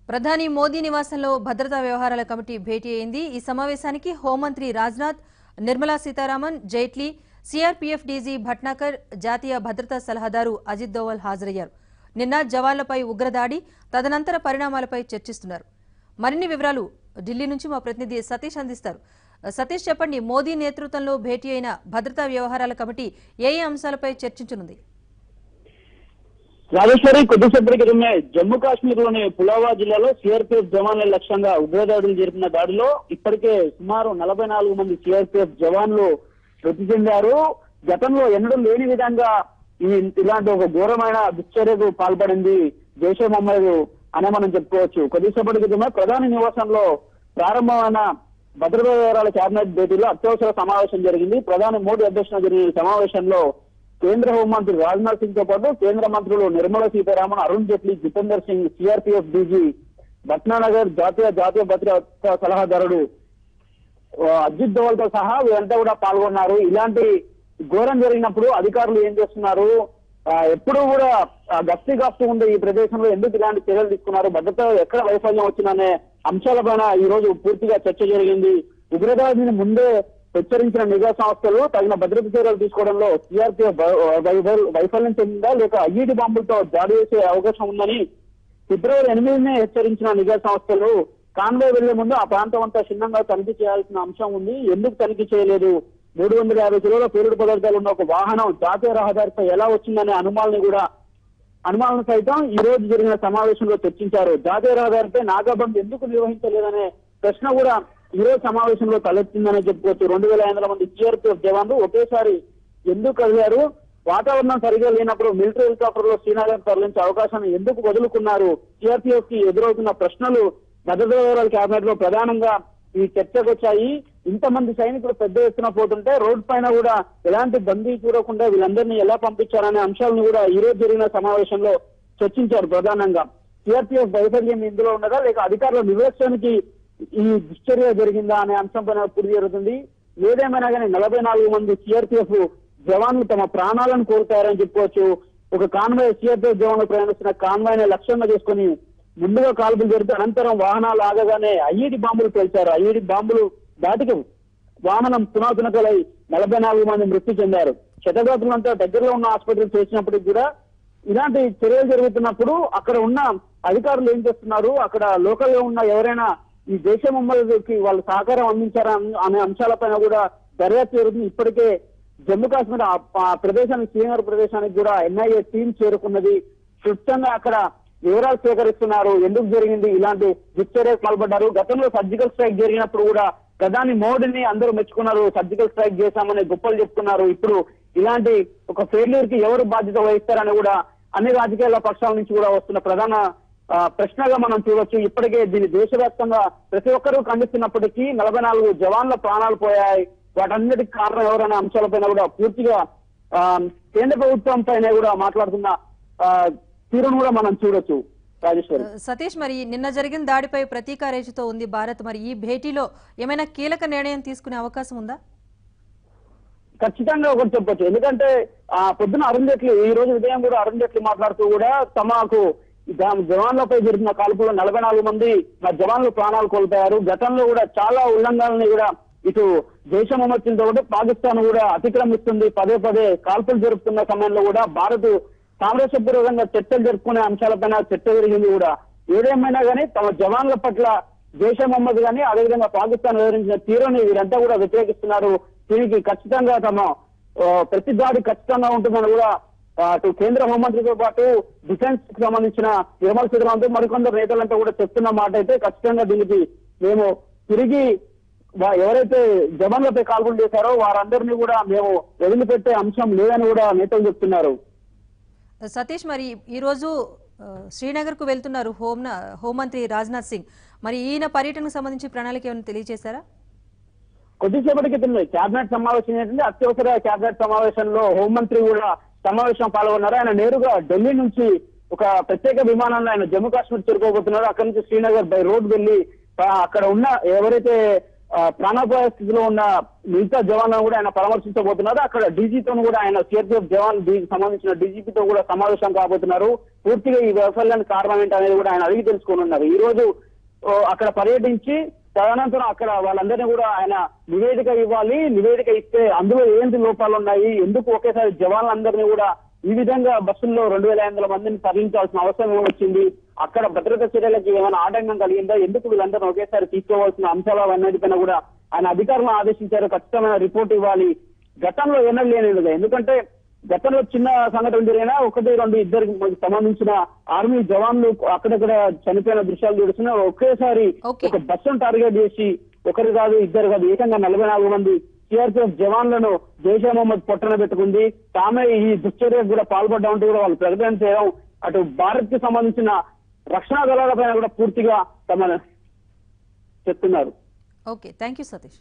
ప్రధాని మోదీ నివాసంలో భద్రతా వ్యవహారాల కమిటీ భేటీ అయింది. ఈ సమావేశానికి హోంమంత్రి రాజ్నాథ్, నిర్మలా సీతారామన్, జైట్లీ, సిఆర్పీఎఫ్ డీజీ భట్నాకర్, జాతీయ భద్రతా సలహాదారు అజిత్ దోవల్ హాజరయ్యారు. నిన్న జవాన్లపై ఉగ్రదాడి, తదనంతర పరిణామాలపై చర్చిస్తున్నారు. మరిన్ని వివరాలు ఢిల్లీ నుంచి మా ప్రతినిధి సతీష్ అందిస్తారు. సతీష్, చెప్పండి, మోదీ నేతృత్వంలో భేటీ అయిన భద్రతా వ్యవహారాల కమిటీ ఏ అంశాలపై చర్చించనుంది? రాజేశ్వరి, కొద్దిసేపటి క్రితమే జమ్మూ కాశ్మీర్ లోని పుల్వామా జిల్లాలో సిఆర్పీఎఫ్ జవాన్ల లక్ష్యంగా ఉగ్రదాడులు జరిపిన దాడిలో ఇప్పటికే సుమారు 44 మంది సిఆర్పీఎఫ్ జవాన్లు మృతి చెందారు. గతంలో ఎన్నడూ లేని విధంగా ఇలాంటి ఒక ఘోరమైన దుశ్చర్యకు పాల్పడింది జైషే మహమ్మద్ అనే మనం చెప్పుకోవచ్చు. కొద్దిసేపటి క్రితమే ప్రధాని నివాసంలో ప్రారంభమైన భద్రతా వ్యవహారాల కేబినెట్ భేటీలో అత్యవసర సమావేశం జరిగింది. ప్రధాని మోడీ అధ్యక్షతన జరిగిన సమావేశంలో కేంద్ర హోంమంత్రి రాజ్నాథ్ సింగ్ తో పాటు కేంద్ర మంత్రులు నిర్మలా సీతారామన్, అరుణ్ జైట్లీ, జితేందర్ సింగ్, సిఆర్పీఎఫ్ డీజీ భట్నాగర్, జాతీయ భద్రతా సలహాదారుడు అజిత్ దోవల్ తో సహా వీరంతా కూడా పాల్గొన్నారు. ఇలాంటి ఘోరం జరిగినప్పుడు అధికారులు ఏం చేస్తున్నారు, ఎప్పుడు కూడా గస్తీ ఉండే ఈ ప్రదేశంలో ఎందుకు ఇలాంటి చర్యలు తీసుకున్నారు, భద్రత ఎక్కడ వైఫల్యం వచ్చిందనే అంశాలపైన ఈ రోజు పూర్తిగా చర్చ జరిగింది. ఉగ్రదాడిని ముందే హెచ్చరించిన నిఘా సంస్థలు తగిన భద్రతా చర్యలు తీసుకోవడంలో సిఆర్పీఎఫ్ వైఫల్యం చెందిందా లేక ఐఈడీ బాంబులతో దాడి చేసే అవకాశం ఉందని ఫిబ్రవరి 8నే హెచ్చరించిన నిఘా సంస్థలు కాన్వాయ్ వెళ్లే ముందు ఆ ప్రాంతం అంతా క్షుణ్ణంగా తనిఖీ చేయాల్సిన అంశం ఉంది. ఎందుకు తనిఖీ చేయలేదు? 350 కిలోల పేలుడు పదార్థాలు ఉన్న ఒక వాహనం జాతీయ రహదారిపై ఎలా వచ్చిందనే అనుమానం సైతం ఈ రోజు జరిగిన సమావేశంలో చర్చించారు. జాతీయ రహదారిపై నాగాబంద్ ఎందుకు నిర్వహించలేదనే ప్రశ్న కూడా ఈ రోజు సమావేశంలో తలెత్తిందనే చెప్పుకోవచ్చు. 2500 మంది సిఆర్పీఎఫ్ జవాన్లు ఒకేసారి ఎందుకు కదిలారు? వాతావరణం సరిగా లేనప్పుడు మిలిటరీ హెలికాప్టర్ లో శ్రీనగర్ తరలించే అవకాశాన్ని ఎందుకు వదులుకున్నారు? సిఆర్పీఎఫ్ కి ఎదురవుతున్న ప్రశ్నలు భద్రతా వ్యవహారాల కేబినెట్ లో ప్రధానంగా ఈ చర్చకు వచ్చాయి. ఇంతమంది సైనికులు పెద్ద ఎత్తున పోతుంటే రోడ్డు పైన కూడా ఎలాంటి బందీ చూడకుండా వీళ్ళందరినీ ఎలా పంపించారనే అంశాలను కూడా ఈ రోజు జరిగిన సమావేశంలో చర్చించారు. ప్రధానంగా సిఆర్పీఎఫ్ వైఫల్యం ఇందులో ఉన్నదా లేక అధికారుల నిర్లక్ష్యానికి ఈ దుశ్చర్య జరిగిందా అనే అంశం పైన పూర్తి జరుగుతుంది. ఏదేమైనా కానీ 44 మంది సిఆర్పీఎఫ్ జవాన్లు తమ ప్రాణాలను కోల్పోయారని చెప్పుకోవచ్చు. ఒక కాన్వాయ్ సిఆర్పీఎఫ్ జవాన్లు ప్రయాణిస్తున్న కాన్వాయ్ లక్ష్యంగా చేసుకుని ముందుగా కాల్పులు జరిపి అనంతరం వాహనాలు ఆగగానే ఐఈడీ బాంబులు పేల్చారు. ఐఈడీ బాంబులు దాటికి వాహనం తునాతునకలై 44 మంది మృతి చెందారు. క్షతగాత్రులంతా దగ్గరలో ఉన్న ఆసుపత్రికి చేసినప్పటికీ కూడా ఇలాంటి చర్యలు జరుగుతున్నప్పుడు అక్కడ ఉన్న అధికారులు ఏం చేస్తున్నారు, అక్కడ లోకల్లో ఉన్న ఎవరైనా ఈ జైషే మహమ్మద్కి వాళ్ళు సహకారం అందించారా అనే అంశాలపైన కూడా దర్యాప్తు జరుగుతుంది. ఇప్పటికే జమ్మూ కాశ్మీర్ ప్రదేశానికి శ్రీనగర్ ప్రదేశానికి కూడా ఎన్ఐఏ టీం చేరుకున్నది. క్లుప్తంగా అక్కడ వివరాలు సేకరిస్తున్నారు. ఎందుకు జరిగింది ఇలాంటి దుశ్చర్యకు పాల్పడ్డారు? గతంలో సర్జికల్ స్ట్రైక్ జరిగినప్పుడు కూడా ప్రధాని మోడీని అందరూ మెచ్చుకున్నారు. సర్జికల్ స్ట్రైక్ చేశామని గొప్పలు చెప్తున్నారు. ఇప్పుడు ఇలాంటి ఒక ఫెయిల్యూర్ కి ఎవరు బాధ్యత వహిస్తారని కూడా అన్ని రాజకీయాల పక్షాల నుంచి కూడా వస్తున్న ప్రధాన ప్రశ్నగా మనం చూడొచ్చు. ఇప్పటికే దీన్ని దేశవ్యాప్తంగా ప్రతి ఒక్కరూ ఖండిస్తున్నప్పటికీ 44 జవాన్ల ప్రాణాలు పోయాయి. వాటన్నిటికి కారణం ఎవరనే అంశాలపైన కూడా పూర్తిగా కేంద్ర ప్రభుత్వం పైన కూడా మాట్లాడుతున్న తీరును కూడా మనం చూడొచ్చు. రాజేశ్వరి, సతీష్, మరి నిన్న జరిగిన దాడిపై ప్రతీకారేషతో ఉంది భారత్. మరి ఈ భేటీలో ఏమైనా కీలక నిర్ణయం తీసుకునే అవకాశం ఉందా? ఖచ్చితంగా ఒకటి చెప్పొచ్చు. ఎందుకంటే పొద్దున అరుణ్ జైట్లీ ఈ రోజు ఉదయం కూడా అరుణ్ జైట్లీ మాట్లాడుతూ కూడా తమకు జవాన్లపై జరిగిన కాల్పులో 44 మంది జవాన్లు ప్రాణాలు కోల్పోయారు. గతంలో కూడా చాలా ఉల్లంఘనల్ని కూడా ఇటు జైషే మహమ్మద్ తో కూడా పాకిస్తాన్ కూడా అతిక్రమిస్తుంది. పదే కాల్పులు జరుపుతున్న సమయంలో కూడా భారత్ సామరస్యపూర్వకంగా చర్చలు జరుపుకునే అంశాలపైన చర్చ జరిగింది కూడా. ఏదేమైనా కానీ తమ జవాన్ల పట్ల జైషే మహమ్మద్ కానీ అదేవిధంగా పాకిస్తాన్ వివరించిన తీరుని వీరంతా కూడా వ్యతిరేకిస్తున్నారు. దీనికి ఖచ్చితంగా తమ ప్రతి దాడి ఖచ్చితంగా ఉంటుందని కూడా అటు కేంద్ర హోంమంత్రితో పాటు డిఫెన్స్ కి సంబంధించిన నిర్మలా సీతారామన్ మరికొందరు నేతలంతా కూడా చెప్తున్న మాట అయితే ఖచ్చితంగా దీనికి మేము తిరిగి ఎవరైతే జవాన్లపై కాల్పులు చేశారో వారందరినీ కూడా మేము వదిలిపెట్టే అంశం లేదని కూడా నేతలు చెప్తున్నారు. సతీష్, మరి ఈ రోజు శ్రీనగర్ కు వెళ్తున్నారు హోంమంత్రి రాజ్నాథ్ సింగ్. మరి ఈయన పర్యటనకు సంబంధించి ప్రణాళిక ఏమైనా తెలియజేశారా? కొద్దిసేపటి క్రితం కేబినెట్ సమావేశం ఏంటంటే అత్యవసర కేబినెట్ సమావేశంలో హోంమంత్రి కూడా సమావేశం పాల్గొన్నారు. ఆయన నేరుగా ఢిల్లీ నుంచి ఒక ప్రత్యేక విమానంలో ఆయన జమ్మూ కాశ్మీర్ చేరుకోబోతున్నారు. అక్కడి నుంచి శ్రీనగర్ బై రోడ్ వెళ్లి అక్కడ ఉన్న ఎవరైతే ప్రాణాపాయ స్థితిలో ఉన్న మిగతా జవాన్లను కూడా ఆయన పరామర్శించబోతున్నారు. అక్కడ డీజీతో కూడా ఆయన సిఆర్పీఎఫ్ జవాన్ సంబంధించిన డీజీపీతో కూడా సమావేశం కాబోతున్నారు. పూర్తిగా ఈ వైఫల్యానికి కారణం ఏంటి అనేది కూడా ఆయన అడిగి తెలుసుకోనున్నారు. ఈ రోజు అక్కడ పర్యటించి తదనంతరం అక్కడ వాళ్ళందరినీ కూడా ఆయన నివేదిక ఇవ్వాలి. నివేదిక ఇస్తే అందులో ఏంటి లోపాలు ఉన్నాయి, ఎందుకు ఒకేసారి జవాన్లందరినీ కూడా ఈ విధంగా బస్సుల్లో 2500 మందిని తరలించాల్సిన అవసరం ఏమొచ్చింది, అక్కడ భద్రతా చర్యలకి ఏమైనా ఆటంకం కలిగిందా, ఎందుకు వీళ్ళందరూ ఒకేసారి తీసుకోవాల్సిన అంశాలు అన్నిటికన్నా కూడా ఆయన అధికారులను ఆదేశించారు. ఖచ్చితమైన రిపోర్ట్ ఇవ్వాలి. గతంలో ఎన్నడూ లేనిదిగా, ఎందుకంటే గతంలో చిన్న సంఘటన జరిగినా 1, 2, 2 సంబంధించిన ఆర్మీ జవాన్లు అక్కడక్కడ చనిపోయిన దృశ్యాలు చూస్తున్నాయి. ఒకేసారి ఒక బస్సును టార్గెట్ చేసి ఒకరు కాదు, ఇద్దరు కాదు, ఏకంగా 44 మంది సిఆర్పీఎఫ్ జవాన్లను జైషే మహమ్మద్ పొట్టన పెట్టుకుంది. తామే ఈ దుశ్చర్యకు కూడా పాల్పడ్డామంటూ కూడా వాళ్ళు ప్రకటన చేయడం, అటు భారత్ కి సంబంధించిన రక్షణ దళాల పైన కూడా పూర్తిగా తమ చెప్తున్నారు. Okay, thank you Satish.